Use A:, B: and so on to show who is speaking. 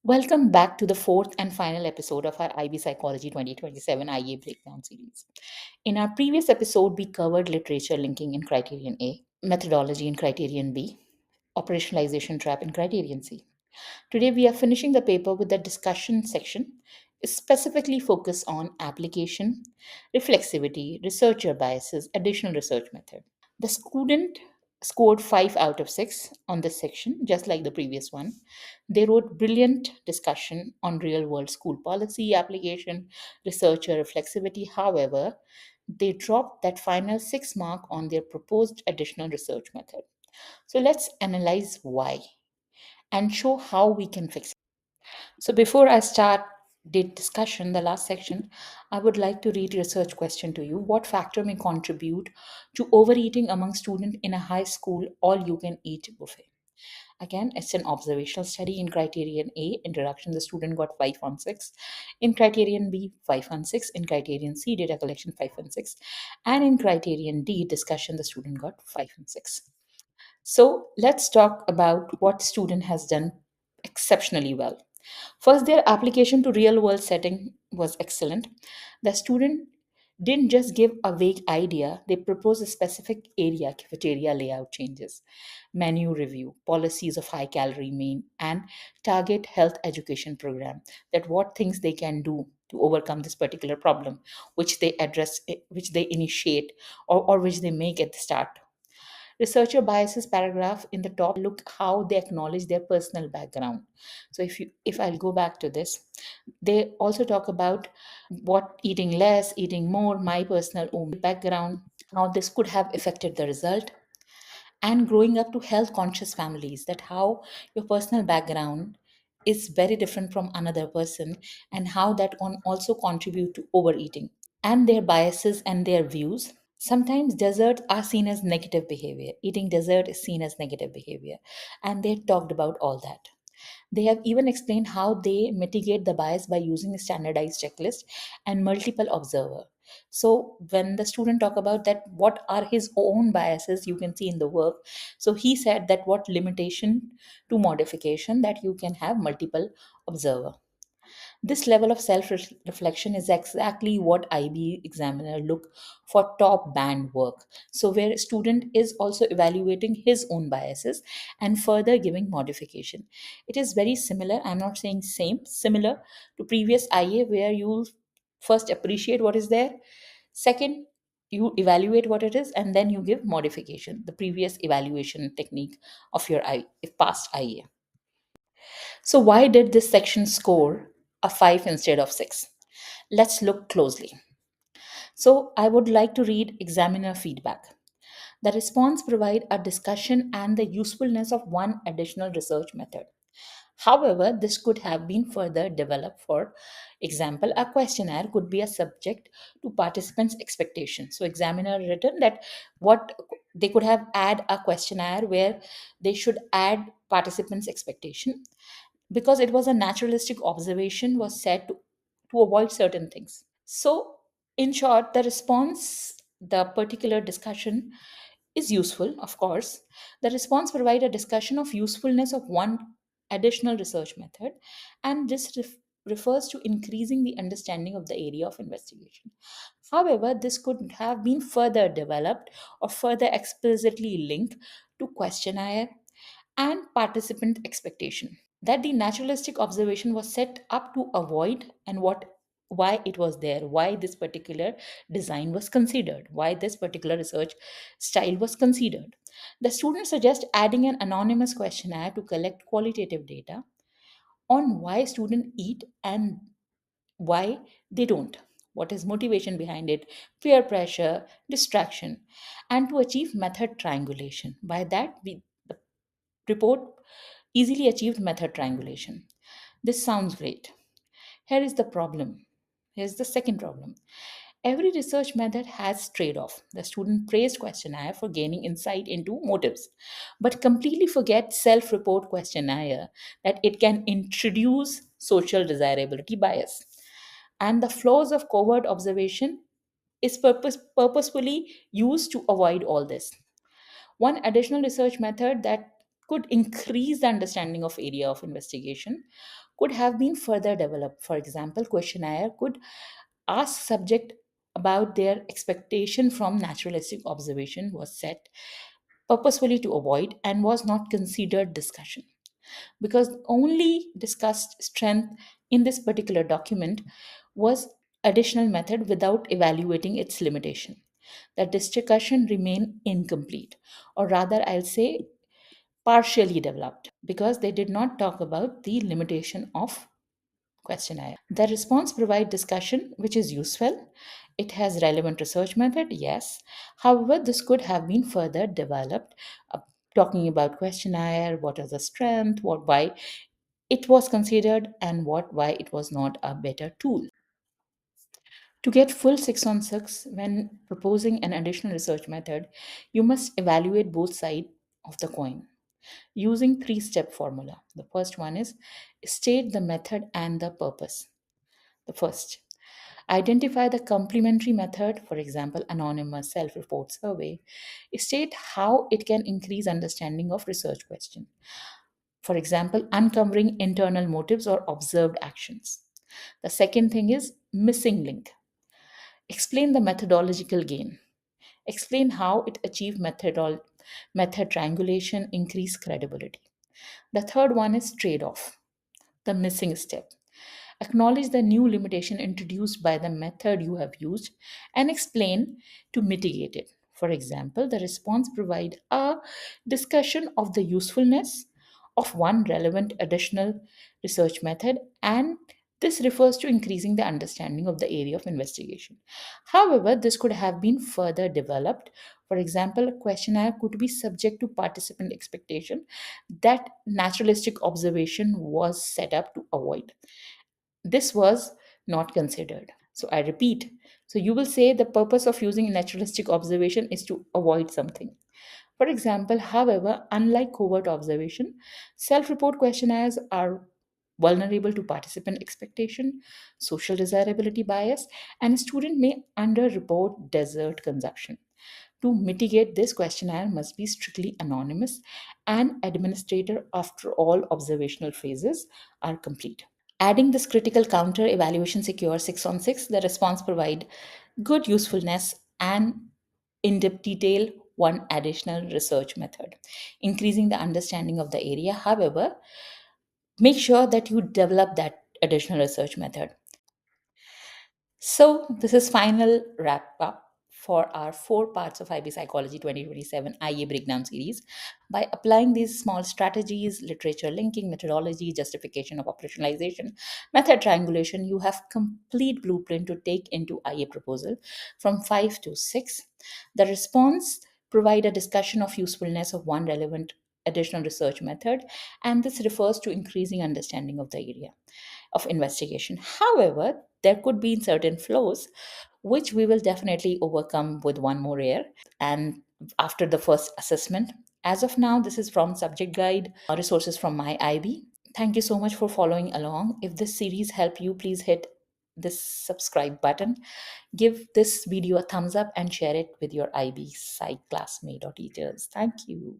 A: Welcome back to the fourth and final episode of our IB Psychology 2027 IA Breakdown series. In our previous episode, we covered literature linking in Criterion A, methodology in Criterion B, operationalization trap in Criterion C. Today, we are finishing the paper with the discussion section, specifically focused on application, reflexivity, researcher biases, additional research method. The student scored 5 out of 6 on this section, just like the previous one. They wrote brilliant discussion on real world school policy, application, researcher reflexivity. However, they dropped that final 6 mark on their proposed additional research method. So let's analyze why and show how we can fix it. So before I start the discussion, the last section, I would like to read a research question to you. What factor may contribute to overeating among students in a high school all you can eat buffet? Again, it's an observational study. In criterion A, introduction, the student got 5 on 6. In criterion B, 5 on 6. In criterion C, data collection, 5 on 6. And in criterion D, discussion, the student got 5 on 6. So let's talk about what student has done exceptionally well. First, their application to real world setting was excellent. The student didn't just give a vague idea, they proposed a specific area, cafeteria layout changes, menu review, policies of high calorie meal, and target health education program. That what things they can do to overcome this particular problem, which they address, which they initiate, or which they make at the start. Researcher biases paragraph in the top look how they acknowledge their personal background. So if I'll go back to this, they also talk about what eating less, eating more, my personal own background, how this could have affected the result, and growing up to health conscious families, that how your personal background is very different from another person, and how that can also contribute to overeating, and their biases and their views. Sometimes desserts are seen as negative behavior. Eating dessert is seen as negative behavior. And they talked about all that. They have even explained how they mitigate the bias by using a standardized checklist and multiple observer. So when the student talk about that, what are his own biases, you can see in the work. So he said that what limitation to modification that you can have multiple observer. This level of self reflection is exactly what IB examiner look for top band work. So where a student is also evaluating his own biases and further giving modification. It is very similar, I'm not saying same, similar to previous IA where you first appreciate what is there, second you evaluate what it is, and then you give modification, the previous evaluation technique of your past IA. So, why did this section score a 5 instead of 6? Let's look closely. So, I would like to read examiner feedback. The response provide a discussion and the usefulness of one additional research method. However, this could have been further developed. For example, a questionnaire could be a subject to participants' expectations. So, examiner written that what they could have add a questionnaire where they should add participants' expectation, because it was a naturalistic observation was said to avoid certain things. So in short, the response, the particular discussion is useful, of course. The response provide a discussion of usefulness of one additional research method, and this refers to increasing the understanding of the area of investigation. However, this could have been further developed or further explicitly linked to questionnaire and participant expectation, that the naturalistic observation was set up to avoid, and what why it was there, why this particular design was considered, why this particular research style was considered. The students suggest adding an anonymous questionnaire to collect qualitative data on why students eat and why they don't, what is motivation behind it, peer pressure, distraction, and to achieve method triangulation. By that the report easily achieved method triangulation. This sounds great. Here is the problem. Here's the second problem. Every research method has trade-off. The student praised questionnaire for gaining insight into motives, but completely forget self-report questionnaire that it can introduce social desirability bias. And the flaws of covert observation is purposefully used to avoid all this. One additional research method that could increase the understanding of area of investigation could have been further developed. For example, questionnaire could ask subject about their expectation from naturalistic observation was set purposefully to avoid and was not considered discussion, because only discussed strength in this particular document was additional method without evaluating its limitation. That discussion remained incomplete, or rather I'll say partially developed, because they did not talk about the limitation of questionnaire. The response provide discussion which is useful. It has relevant research method, yes. However, this could have been further developed, talking about questionnaire, what is the strength, what why it was considered, and what why it was not a better tool. To get full 6 on 6 when proposing an additional research method, you must evaluate both sides of the coin using three-step formula. The first one is state the method and the purpose. The first, identify the complementary method, for example, anonymous self-report survey. State how it can increase understanding of research question. For example, uncovering internal motives or observed actions. The second thing is missing link. Explain the methodological gain. Explain how it achieved method triangulation, increase credibility. The third one is trade off, the missing step. Acknowledge the new limitation introduced by the method you have used and explain to mitigate it. For example, the response provide a discussion of the usefulness of one relevant additional research method, and this refers to increasing the understanding of the area of investigation. However, this could have been further developed. For example, a questionnaire could be subject to participant expectation that naturalistic observation was set up to avoid. This was not considered. So I repeat. So you will say the purpose of using naturalistic observation is to avoid something. For example, however, unlike covert observation, self report questionnaires are vulnerable to participant expectation, social desirability bias, and a student may underreport desert consumption. To mitigate this, questionnaire must be strictly anonymous and administrator after all observational phases are complete. Adding this critical counter, evaluation secure 6 on 6, the response provide good usefulness and in-depth detail, one additional research method, increasing the understanding of the area. However, make sure that you develop that additional research method. So, this is final wrap up for our four parts of IB Psychology 2027 IA Breakdown series. By applying these small strategies, literature linking, methodology, justification of operationalization, method triangulation, you have complete blueprint to take into IA proposal from 5 to 6. The response provide a discussion of usefulness of one relevant additional research method, and this refers to increasing understanding of the area of investigation. However, there could be certain flaws which we will definitely overcome with one more year and after the first assessment. As of now, this is from subject guide, resources from my IB. Thank you so much for following along. If this series helped you, please hit this subscribe button, give this video a thumbs up, and share it with your IB Psych classmate or teachers. Thank you.